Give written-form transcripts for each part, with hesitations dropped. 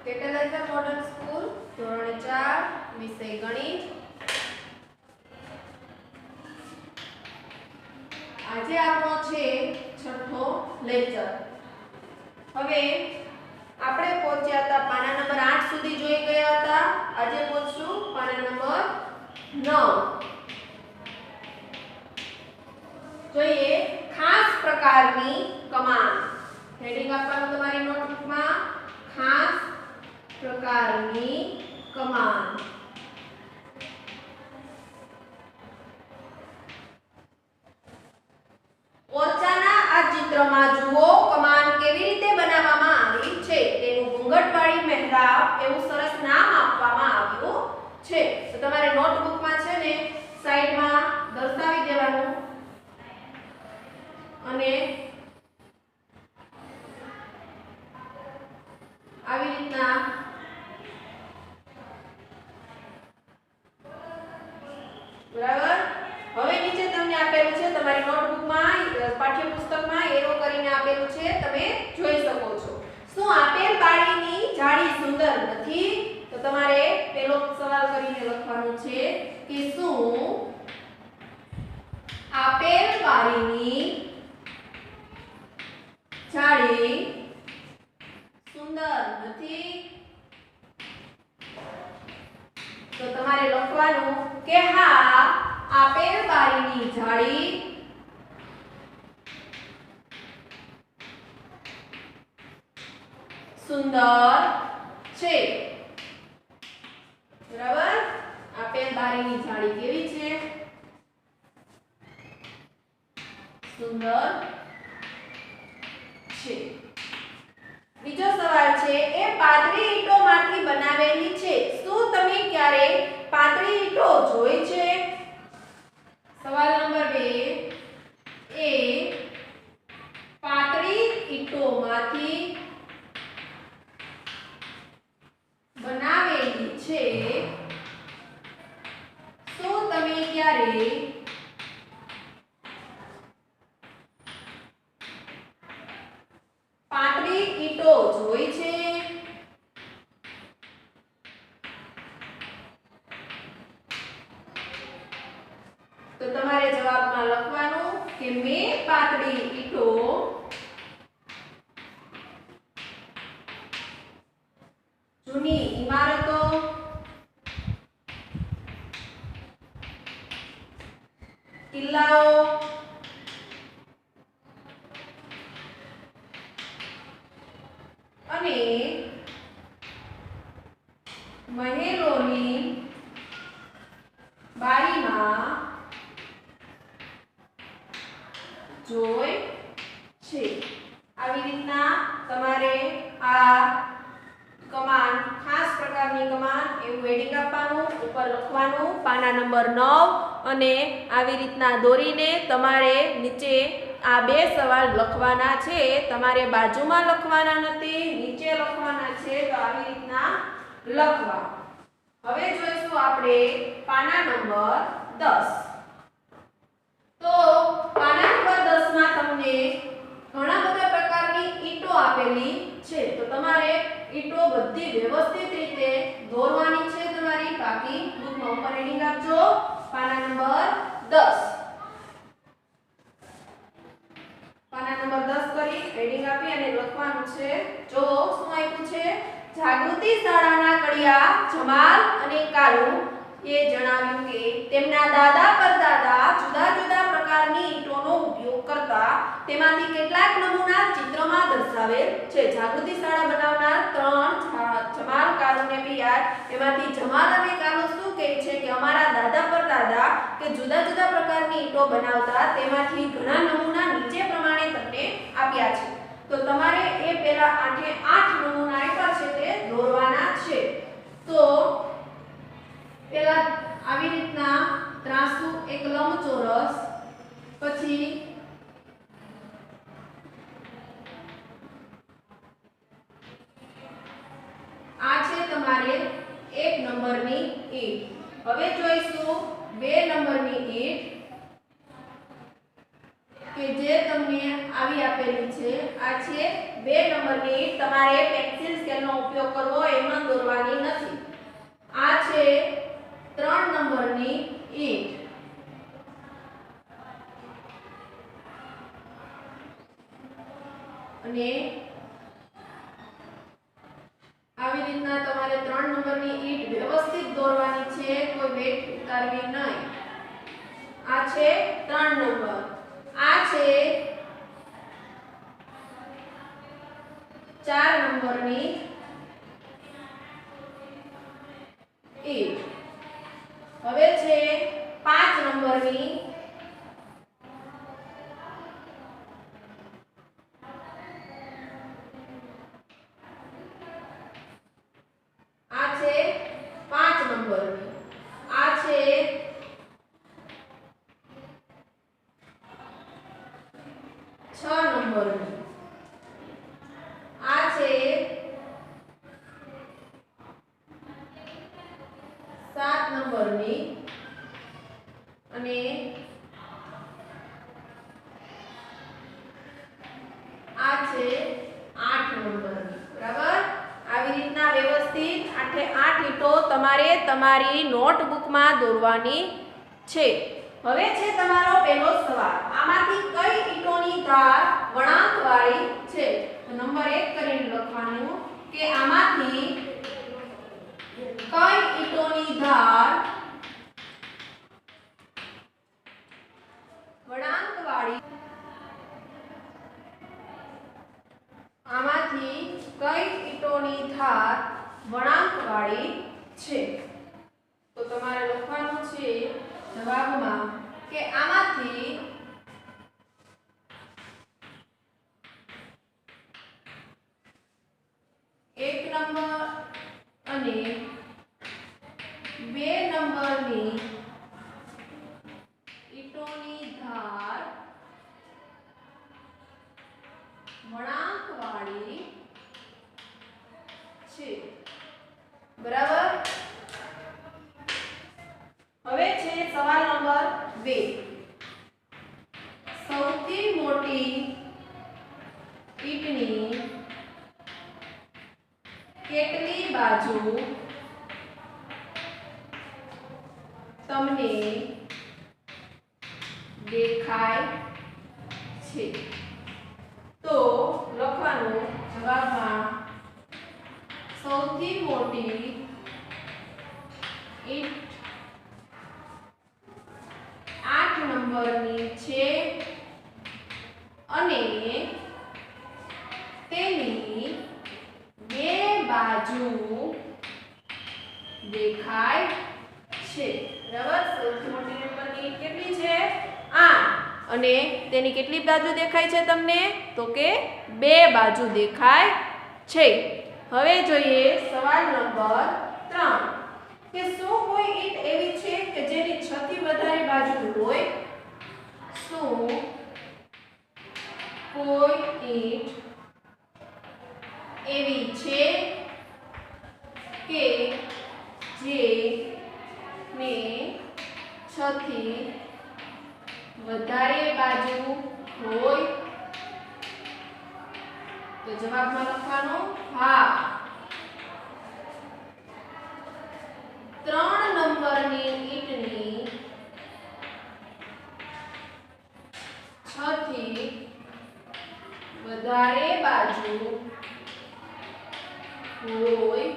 કેટેલાઇઝર model school ધોરણ 4 વિષય ગણિત। આજે આપણો છે છઠ્ઠો લેક્ચર। હવે આપણે પહોંચ્યા હતા પાના નંબર 8 સુધી જોઈ ગયા હતા। આજે પહોંચશું પાના નંબર 9। જોઈએ ખાસ પ્રકારની કમાન। હેડિંગ આપવાનું તમારી નોટબુકમાં, ખાસ પ્રકારની કમાન। ઓરચાના આ ચિત્રમાં જુઓ કમાન કેવી રીતે બનાવવામાં આવી છે। તેનું ઘૂંઘટવાળી મહેરાબ એવું સરસ નામ આપવામાં આવ્યું છે। તો તમારે નોટબુકમાં છે ને સાઈડમાં દર્શાવી દેવાનું અને આવી રીતના બરાબર। હવે નીચે તમને આપેલું છે તમારી નોટબુકમાં, પાઠ્યપુસ્તકમાં એરો કરીને આપેલું છે, તમે જોઈ શકો છો। શું આપેલ બાળીની જાળી સુંદર નથી? તો તમારે પેલો સવાલ કરીને લખવાનું છે કે શું આપેલ બાળીની જાળી સુંદર નથી? તો તમારે લખવાનું કે હા આપેલ બારીની જાળી સુંદર છે। બરાબર, આપેલ બારીની જાળી કેવી છે? સુંદર છે। બીજો સવાલ છે એ પાતળી ઈંટોમાંથી બનાવેલી છે। શું તમે ક્યારે પાતળી ઈંટો જોઈ છે? સવાલ નંબર 2 એ પાતળી ઈંટોમાંથી બનાવેલી છે। શું તમે ક્યારે પાતળી ઈંટો જોઈ છે? તો તમારે જવાબમાં લખવાનું કે મેં પાતળી ઈંટો જૂની ઇમારતો, કિલ્લાઓ, અને મહેલોની બારીમાં જોઈ છે। આવી રીતના તમારે આ કમાન, ખાસ પ્રકારની કમાન એવું હેડિંગ આપવાનું, ઉપર લખવાનું પાના નંબર 9 અને આવી રીતના દોરીને તમારે નીચે આ બે સવાલ લખવાના છે। તમારે બાજુમાં લખવાના નથી, નીચે લખવાના છે। તો આવી રીતના લખવા। હવે જોઈશું આપણે પાના નંબર 10। તો પાના નંબર 10 માં તમને ઘણા બધા પ્રકારની ઈંટો આપેલી છે। તો તમારે ઈંટો બધી વ્યવસ્થિત રીતે દોરવાની છે તમારી। બાકી બુકમાં ઉપર હેડિંગ આપજો પાના નંબર 10। પાના નંબર 10 કરી હેડિંગ આપી અને લખવાનું છે। જો શું આપ્યું છે? જાગૃતિ શાળાના કડિયા જમાલ અને કાલુ એ જણાવ્યું કે તેમના દાદા પરદાદા જુદા જુદા પ્રકારની ઈંટોનો ઉપયોગ કરતા। તેમાંથી કેટલાક નમૂના ચિત્રમાં દર્શાવેલ છે। જાગૃતિ શાળા બનાવનાર 3 જમાલ, કાલુ ને પિયાર, એમાંથી જમાલ અને કાલુ શું કહે છે કે અમારા દાદા પરદાદા કે જુદા જુદા પ્રકારની ઈંટો બનાવતા। તેમાંથી ઘણા નમૂના નીચે પ્રમાણે તમને આપ્યા છે। તો તમારે એ પહેલા 8 નમૂના આપ્યા છે તે દોરવાના છે। તો પહેલા આવી રીતના ત્રાસુ, એક લંબચોરસ, પછી આ છે તમારે 1 નંબરની ઈંટ। હવે જોઈશું 2 નંબરની ઈંટ કે જે તમને આવી આવી આપેલી છે આ છે 2 નંબરની ઈંટ તમારે પેન્સિલ સ્કેલનો ઉપયોગ કરવો એમ દોરવાની નથી આ છે 3 નંબરની ઈંટ અને આવી રીતના તમારે 3 નંબરની ઈંટ વ્યવસ્થિત દોરવાની છે કોઈ વેટ ઉતારવી નહીં આ છે 3 નંબર આ છે 4 નંબરની ઈંટ હવે છે 5 નંબરની આ છે 5 નંબરની આ છે 6 નંબરની આ છે 7 નંબરની અને આ છે 8 નંબરની બરાબર આવી રીતના વ્યવસ્થિત 8 એ 8 ઈંટો તમારે તમારી નોટબુકમાં દોરવાની છે હવે છે તમારો પહેલો સવાલ આમાંથી કઈ ઈંટોની ધાર વળાંકવાળી છે તો નંબર 1 કરીને લખવાનું કે આમાંથી કઈ ઈંટોની ધાર વળાંકવાળી આમાંથી કઈ ઈંટોની ધાર વળાંકવાળી છે તો તમારે લખવાનું છે જવાબમાં કે આમાંથી એક નંબર અને 2 નંબરની ઈંટોની ધાર વળાંકવાળી છે બરાબર હવે છે સવાલ નંબર 2 સૌથી મોટી ઈંટની કેટલી બાજુ તમને દેખાય છે તો લખવાનું જવાબમાં સૌથી મોટી ઈંટ 8 નંબરની છે અને તેની 2 બાજુ દેખાય છે બરાબર સૌથી મોટી નંબરની ઈંટ કેટલી છે 8 અને તેની કેટલી બાજુ દેખાય છે તમને તો કે 2 બાજુ દેખાય છે હવે જોઈએ સવાલ નંબર 3 કે શું કોઈ ઈંટ એવી છે કે જેની 6 થી વધારે બાજુ હોય શું કોઈ ઈંટ એવી છે કે જેને 6 થી વધારે બાજુ હોય તો જવાબમાં લખવાનું હા 3 નંબરની ઈંટની 6 થી વધારે બાજુ હોય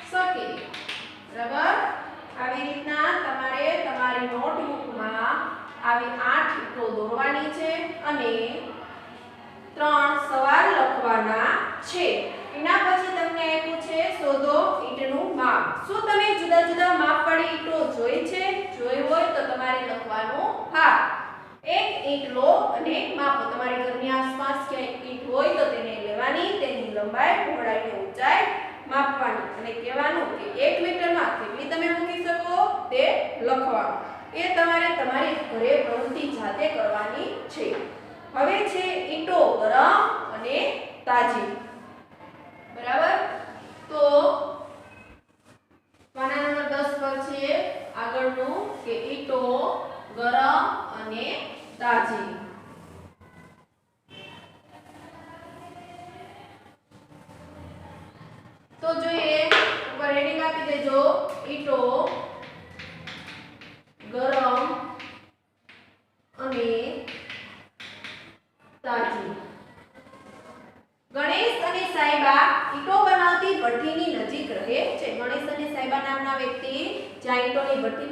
શકે બરાબર આવી રીતના તમારે તમારી નોટબુકમાં આવી 8 ઈંટો દોરવાની છે અને 3 સવાલ લખવાના છે એના પછી તમને આપ્યું છે શોધો ઈંટનું માપ શું તમે જુદા જુદા માપવાળી ઈંટો જોઈ છે જોઈ હોય તો તમારે લખવાનું હા એક ઈંટ લો અને માપો તમારી ઘરની આસપાસ ક્યાંય ઈંટ હોય તો તેને લેવાની તેની લંબાઈ પહોળાઈ અને ઊંચાઈ માપવાની અને કહેવાનું કે 1 મીટરમાં કેટલી તમે મૂકી શકો તે લખવાનું એ તમારે તમારી ઘરે પ્રવૃત્તિ જાતે કરવાની છે હવે છે ઈંટો ગરમ અને તાજી બરાબર તો પાના નંબર 10 પર છે આગળનું કે ઈંટો ગરમ અને તાજી દેજો ઈંટો ગરમ અને તાજી. ગણેશ અને સાહેબા ઈંટો બનાવતી ભઠ્ઠીની નજીક રહે છે. ગણેશ અને સાહેબા નામના વ્યક્તિ જ્યાં ઈંટોની ભઠ્ઠી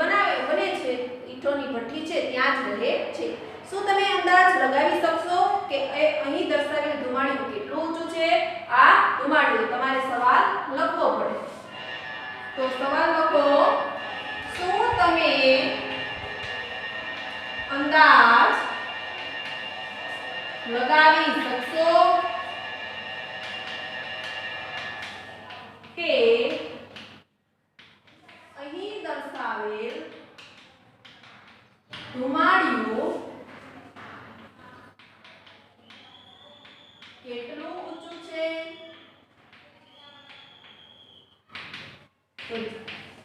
બને છે, ઈંટોની ભઠ્ઠી છે ત્યાં જ રહે છે. શું તમે અંદાજ લગાવી શકશો કે અહીં દર્શાવેલ ધુમાડિયું કેટલું ઊંચું છે? આ ધુમાડિયું. તમારે સવાલ લખવો પડે. તો સવાલ લખો. શું તમે અંદાજ લગાવી શકશો કે અહીં દર્શાવેલ ધુમાડિયું કેટલું ઊંચું છે?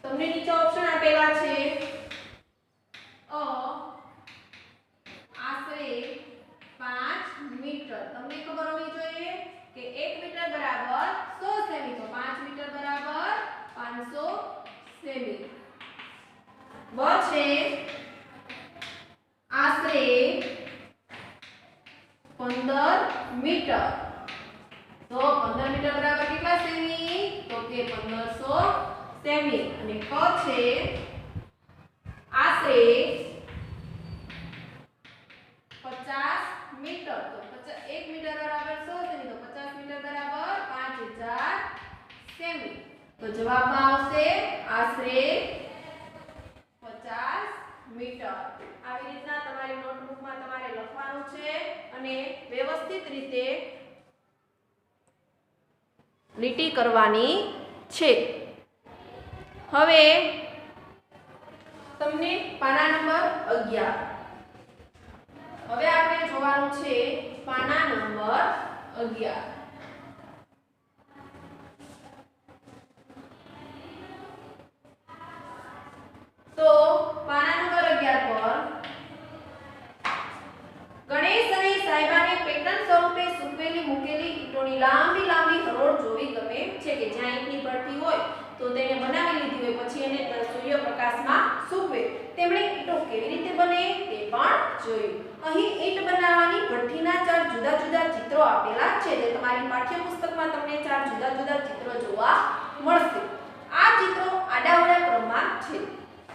તમને નીચે ઓપ્શન આપેલા છે. આશરે 5 મીટર. તમને ખબર હોવી જોઈએ કે 1 મીટર બરાબર 100 સેમી, તો 5 મીટર બરાબર 500 સેમી. બ છે આશરે 15 મીટર. તો 15 મીટર બરાબર કેટલા સેમી? તો કે 1500 સેમી. અને ક છે આશરે 50 મીટર. તો 1 મીટર બરાબર 100 સેમી, તો 50 મીટર બરાબર 5000 સેમી. તો જવાબમાં આવશે આશરે 50 મીટર. આવી રીતના તમારી નોટબુકમાં તમારે લખવાનું છે અને વ્યવસ્થિત રીતે લીટી કરવાની છે. હવે તમને પાના નંબર 11. હવે આપણે જોવાનું છે પાના નંબર 11. તો પાના નંબર 11 પર ગણેશ અને સાહેબાને પેટર્ન સ્વરૂપે સૂકવેલી મૂકેલી ઈંટોની લાંબી લાંબી હરોળ જોવી ગમે છે કે જ્યાં ઈંટની ભઠ્ઠી હોય તો તેને બનાવી લીધી હોય, પછી એને સૂર્યપ્રકાશમાં સૂકવે. તેમણે ઈંટો કેવી રીતે બને તે પણ જોયું. અહીં ઈંટ બનાવવાની ભઠ્ઠીના 4 જુદા જુદા ચિત્રો આપેલા છે. જે તમારી પાઠ્યપુસ્તકમાં તમને 4 જુદા જુદા ચિત્રો જોવા મળશે. આ ચિત્રો આડાઅવળા ક્રમમાં છે.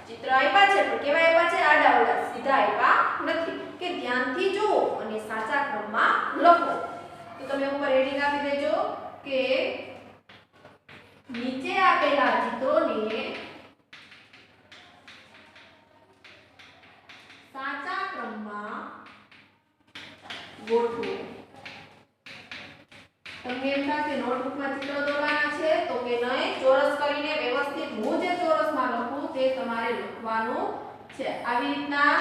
ચિત્ર આપ્યા છે પણ કેવા આપ્યા છે? આડાઅવળા, સીધા આપ્યા નથી. કે ધ્યાનથી જુઓ અને સાચા ક્રમમાં લખો. તો તમે ઉપર હેડિંગ આપી દેજો કે નીચે આપેલા ચિત્રોને સાચા ક્રમમાં ગોઠવો. તમને એમ થાય કે નોટબુકમાં ચિત્રો દોરવાના છે તો કે નહીં, ચોરસ કરીને વ્યવસ્થિત હું જે ચોરસમાં લખું તે તમારે લખવાનું છે. આવી રીતના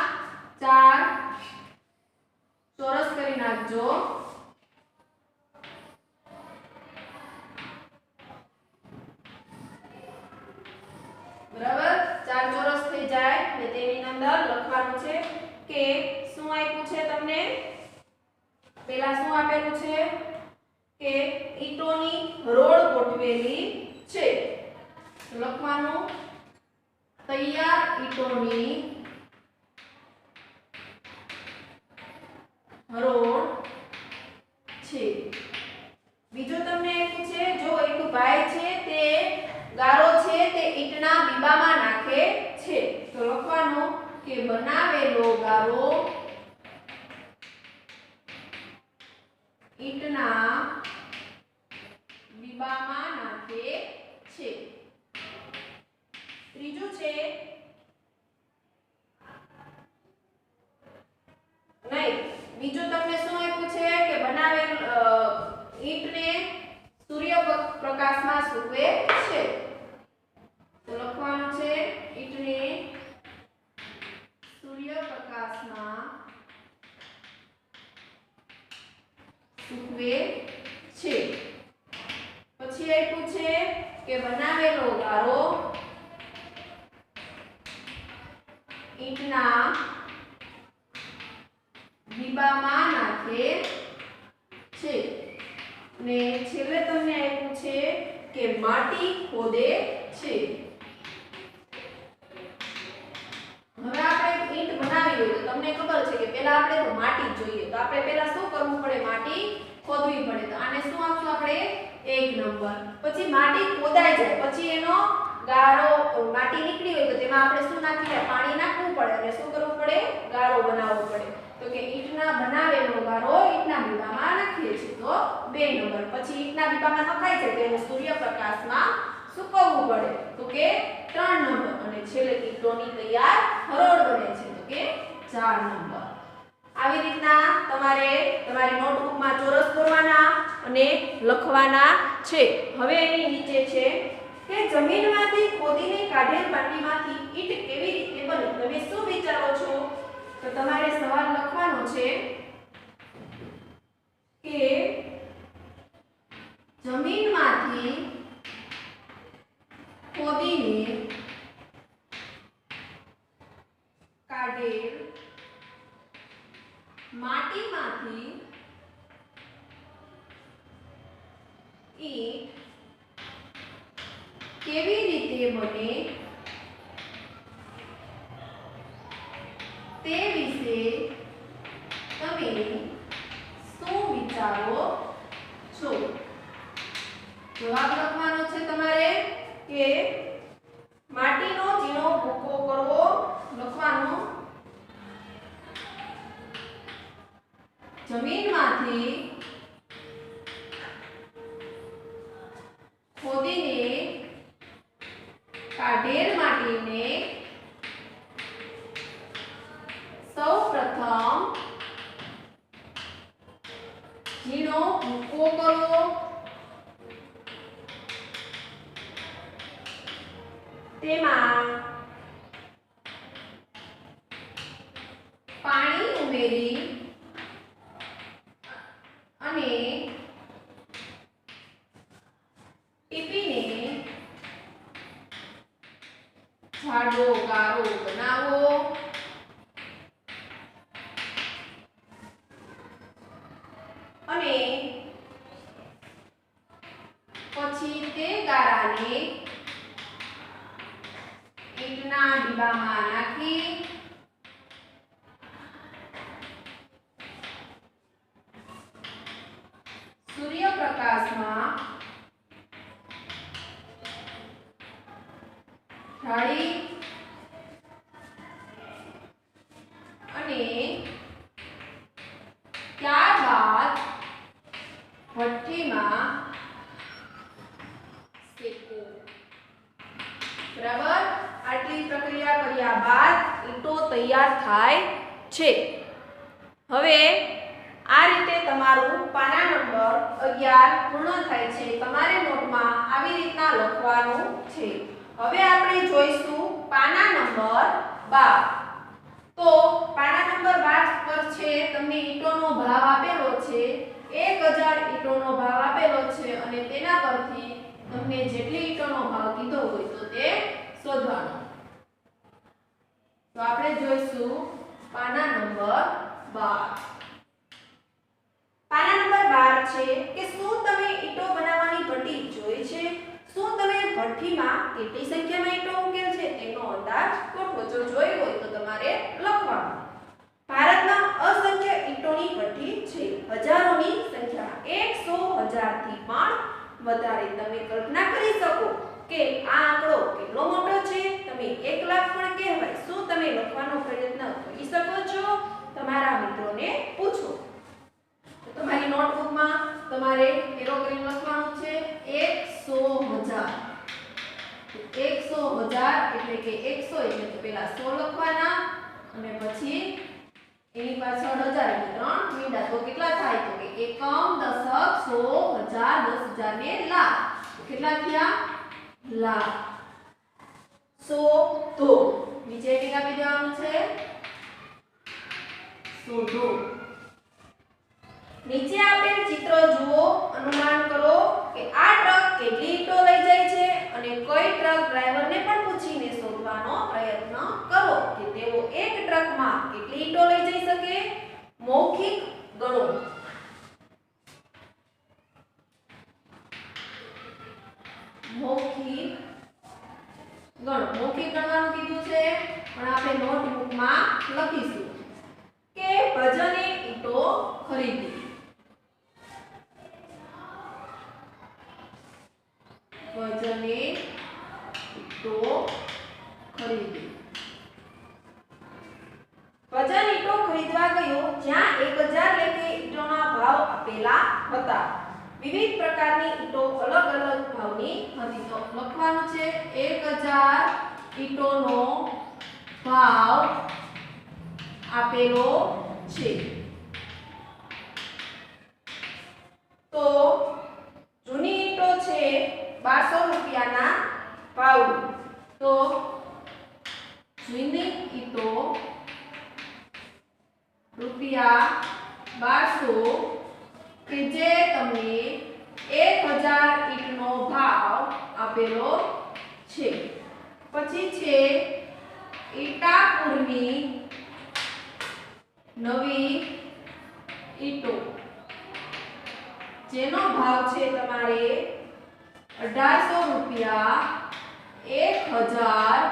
4 ચોરસ કરી નાખજો. બરાબર, 4 ચોરસ થઈ જાય ને તેની અંદર લખવાનું છે કે શું આપ્યું છે તમને. પહેલા શું આપેલું છે કે ઈંટોની હરોળ ગોઠવેલી છે. લખવાનું તૈયાર ઈંટોની હરોળ છે. બીજું તમને આપ્યું છે જો એક ભાઈ છે તે ગારો છે તે ઈંટના બીબામાં નાખે છે. તો લખવાનું કે બનાવેલો ગારો ઈંટના બીબામાં નાખે છે. ત્રીજું છે નહીં, બીજું તમને શું આપ્યું છે કે બનાવેલ ઈંટને સૂર્યપ્રકાશમાં સૂકવે છે. તો લખવાનું છે ઈંટને સૂર્યપ્રકાશમાં સૂકવે છે. પછી આપ્યું છે કે બનાવેલો ગારો ઈંટના બીબામાં નાખે છે. ને છેલ્લે તમને આપ્યું છે કે માટી ખોદે છે. તમને ખબર છે કે પહેલા આપણે તો માટી જોઈએ, તો આપણે પહેલા શું કરવું પડે? માટી ખોદવી પડે. તો આને શું આપશું આપણે? 1 નંબર. પછી માટી ખોદાઈ જાય પછી એનો ગાળો, માટી નીકળી હોય તો તેમાં આપણે શું નાખીએ? પાણી નાખવું પડે અને શું કરવું પડે? ગાળો બનાવવો પડે. તો કે ઈંટના બનાવેલો ગાળો ઈંટના બીબામાં નાખીએ છીએ તો 2 નંબર. પછી ઈંટના બીબામાં નખાય છે તેને સૂર્યપ્રકાશમાં સુકવવું પડે તો કે 3 નંબર. અને છેલ્લે ઈંટોની તૈયાર હરોળ બને છે તો કે 4 નંબર. આવી રીતના તમારે તમારી નોટબુકમાં ચોરસ દોરવાના અને લખવાના છે. હવે એની નીચે છે કે જમીનમાંથી ખોદીને કાઢેલ માટીમાંથી ઈંટ કેવી રીતે બને? તમે શું વિચારો છો? તો તમારે સવાલ લખવાનો છે કે જમીનમાંથી ખોદીને કાઢેલ માટીમાંથી ઈંટ કેવી રીતે બને તે વિશે તમે શું વિચારો છો? જવાબ લખવાનો છે તમારે કે માટીનો ઝીણો ભૂકો કરવો લખવાનો. જમીનમાંથી ખોદીને કાઢેલ માટીને સૌપ્રથમ ઝીણો ભૂકો કરવો. તેમાં પાણી ઉમેરી અને ટીપીને જાડો ગારો બનાવો. અને પછી તે ગારાને ઈંટના ડીબામાં નાખી સૂર્યપ્રકાશમાં ઢાળી અને ત્યારબાદ ભઠ્ઠીમાં શેકો. બરાબર? આટલી પ્રક્રિયા કર્યા બાદ ઈંટો તૈયાર થાય છે. હવે આ રીતે તમારું પાના નંબર 11 પૂર્ણ થાય છે. તમારે નોટમાં આવી રીતના લખવાનું છે. હવે આપણે જોઈશું પાના નંબર 12. તો પાના નંબર 12 પર છે તમને ઈંટોનો ભાવ આપેલો છે. 1000 ઈંટોનો ભાવ આપેલો છે અને તેના પરથી તમને જેટલી ઈંટોનો ભાવ કીધો હોય તો તે શોધવાનો. તો આપણે જોઈશું પાના નંબર 12. પાના નંબર 12 છે કે શું તમે ઈંટો બનાવવાની ભઠ્ઠી જોઈ છે? શું તમે ભઠ્ઠીમાં કેટલી સંખ્યામાં ઈંટો મૂકેલ છે તેનો અંદાજ ગોઠવો. જો જોઈ હોય તો તમારે લખવાનું. ભારતમાં અસંખ્ય ઈંટોની ભઠ્ઠી છે. હજારોની સંખ્યામાં 100,000 થી પણ વધારે. તમે કલ્પના કરી શકો કે આ આંકડો કેટલો મોટો છે? તમે 1 લાખ પણ કહેવાય. શું તમે લખવાનો પ્રયત્ન કરી શકો છો? તમારા મિત્રોને પૂછો. તમારી નોટબુકમાં તમારે એરો કરીને લખવાનું છે 100,000. 100,000 એટલે કે 100 એટલે તો પહેલા 100 લખવાના અને પછી એની પાછળ 1000 એટલે 3 મીંડા. તો કેટલા થાય? તો કે એકમ, દશક, 100, 1000, 10,000 ને લાખ. કેટલા થયા? લાખ. 100 નીચે ટીક આપી દેવાનું છે. 100. નીચે આપેલ ચિત્ર જુઓ, અનુમાન કરો કે આ ટ્રક કેટલી ઈંટો લઈ જાય છે અને કોઈ ટ્રક ડ્રાઈવરને પણ પૂછીને શોધવાનો પ્રયત્ન કરો કે તેઓ એક ટ્રકમાં કેટલી ઈંટો લઈ જઈ શકે. મૌખિક ગણો. મૌખિક ગણો. મૌખિક ગણવાનું કીધું છે પણ આપણે નોટબુકમાં લખીશું. ખરીદી. વજને ઈંટો ખરીદી. વજન ઈંટો ખરીદવા ગયો જ્યાં 1000 લેખે ઈંટોના ભાવ આપેલા હતા. વિવિધ પ્રકારની ઈંટો અલગ અલગ ભાવની હતી. તો લખવાનું છે 1000 ઈંટોનો ભાવ આપેલો છે. તો જૂની ઈંટો છે 1200 રૂપિયાના ભાવની. તો જૂની ઈંટો રૂપિયા 1200 કે જે તમને 1000 ઈંટનો ભાવ આપેલો છે. પછી છે ઈટાપુરની નવી ઈંટો જેનો ભાવ છે તમારે 1800 રૂપિયા 1000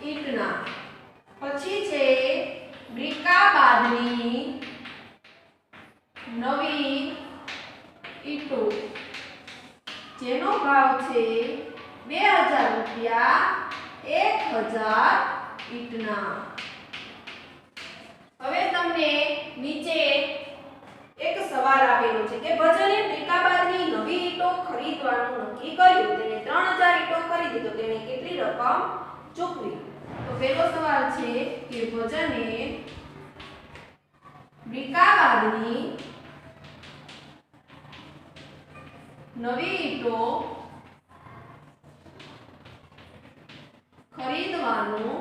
ઈંટના. પછી છે બ્રિકાબાદની નવી ઈંટો જેનો ભાવ છે 2000 રૂપિયા 1000 ઈંટના. હવે તમને નીચે એક સવાલ આપેલો છે કે ભજને બ્રિકાબાદની નવી ઈંટો ખરીદવાનું નક્કી કર્યું. તેણે 3000 ઈંટો ખરીદી તો તેણે કેટલી રકમ ચૂકવી? તો પહેલો સવાલ છે કે ભજને બ્રિકાબાદની નવી ઈંટો ખરીદવાનું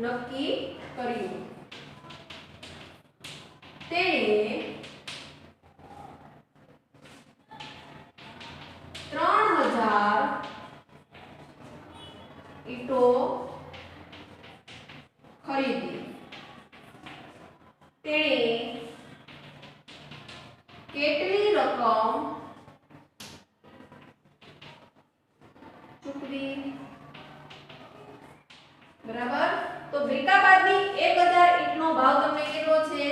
નક્કી કર્યું. તેણે 3000 ઈંટો ખરીદી. તેણે કેટલી રકમ ચૂકવી? બરાબર. તો બ્રિકાબાદની 1000 ઈંટનો ભાવ તમને કેટલો છે?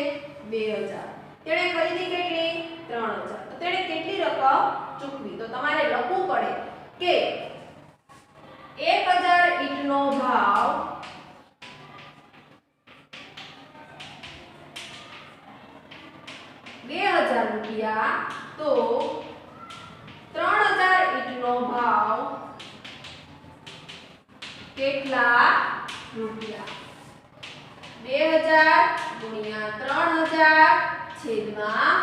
2000. તેણે ખરીદી કેટલી? 3000. તો તેણે કેટલી રકમ ચૂકવી? તો તમારે લખવું પડે કે 1000 ઈંટનો ભાવ 2000 રૂપિયા. તો 3000 ઈંટનો ભાવ કેટલા રૂપિયા? 2000 ગુણ્યા 3000 છેદમાં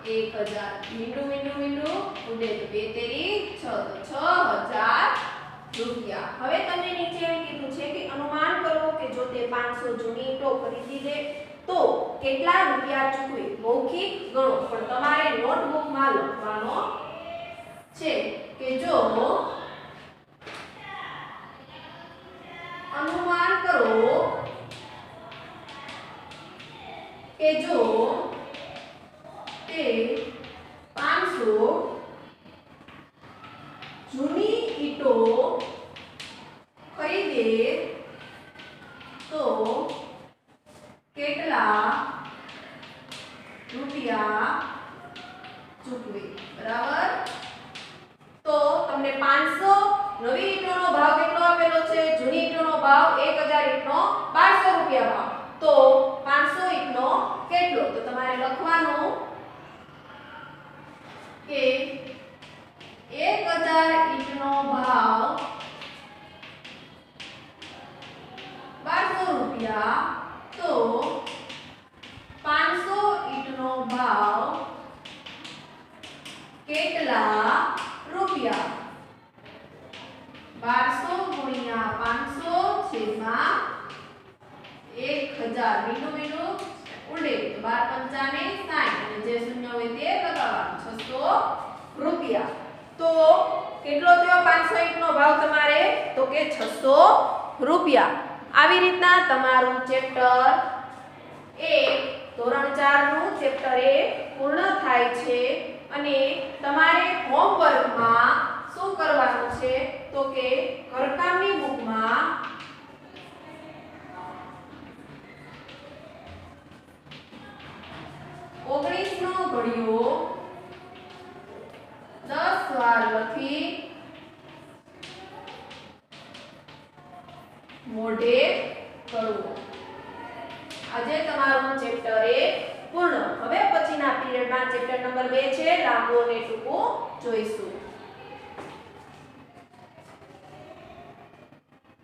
1000. મીંડું મીંડું મીંડું ઉડે તો 2 તેરી 6 તો 6000 રૂપિયા. હવે તમને નીચે એમ કીધું છે કે અનુમાન કરો કે જો તે 500 જૂની ઈંટો ખરીદી લે તો કેટલા રૂપિયા ચૂકવે? મૌખિક ગણો પણ તમારે નોટબુકમાં લખવાનો છે કે જો અનુમાન કરો કે જો તે 500 જૂની ઈંટો ખરીદે તો કેટલા રૂપિયા ચૂકવે? બરાબર. તો તમને 500 નવી ઈંટોનો ભાવ કેટલો આપેલો છે? જૂની ઈંટોનો ભાવ 1000 ઈંટનો 1200 રૂપિયા ભાવ. તો 500 ઈંટનો કેટલો? તો તમારે લખવાનું કે 1000 ઈંટનો ભાવ 1200 રૂપિયા. તો 500 ઈંટનો ભાવ કેટલા રૂપિયા? 1200 ગુણ્યા 500 છેદમાં 1000. મીંડું મીંડું ઉડે તો 12 પંચાને 60 અને જે શૂન્ય હોય તે લગાવવાનું. 600 રૂપિયા. તો કેટલો થયો 500 ઈંટનો ભાવ તમારે? તો કે 600 રૂપિયા. આવી રીતના તમારું ચેપ્ટર 1 ધોરણ 4 નું ચેપ્ટર 1 પૂર્ણ થાય છે. અને તમારે હોમવર્કમાં શું કરવાનું છે? તો કે ઘરકામની બુકમાં સ્વાર લખી મોઢે કરવું. આજે તમારું ચેપ્ટર 1 પૂર્ણ. હવે પછીના પીરિયડમાં ચેપ્ટર નંબર 2 છે લાંબુ અને ટૂંકું જોઈશું.